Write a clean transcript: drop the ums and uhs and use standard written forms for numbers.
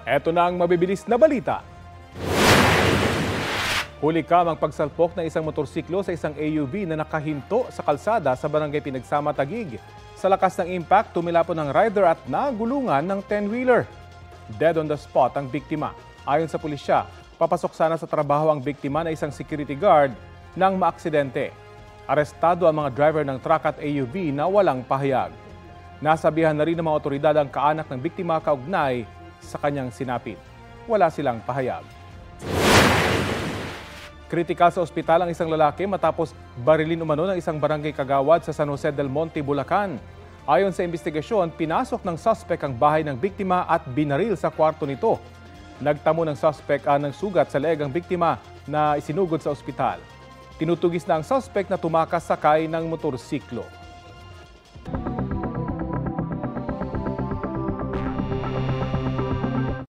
Eto na ang mabibilis na balita. Huli kamang pagsalpok ng isang motorsiklo sa isang AUV na nakahinto sa kalsada sa barangay Pinagsama, Taguig. Sa lakas ng impact, tumilapon ng rider at nagulungan ng 10-wheeler. Dead on the spot ang biktima. Ayon sa pulisya, papasok sana sa trabaho ang biktima na isang security guard nang maaksidente. Arestado ang mga driver ng truck at AUV na walang pahayag. Nasabihan na rin ng mga otoridad ang kaanak ng biktima kaugnay sa kanyang sinapit. Wala silang pahayag. Kritikal sa ospital ang isang lalaki matapos barilin umano ng isang barangay kagawad sa San Jose del Monte, Bulacan. Ayon sa investigasyon, pinasok ng suspect ang bahay ng biktima at binaril sa kwarto nito. Nagtamo ng suspect ng sugat sa leeg ang biktima na isinugod sa ospital. Tinutugis na ang suspect na tumakas sakay ng motorsiklo.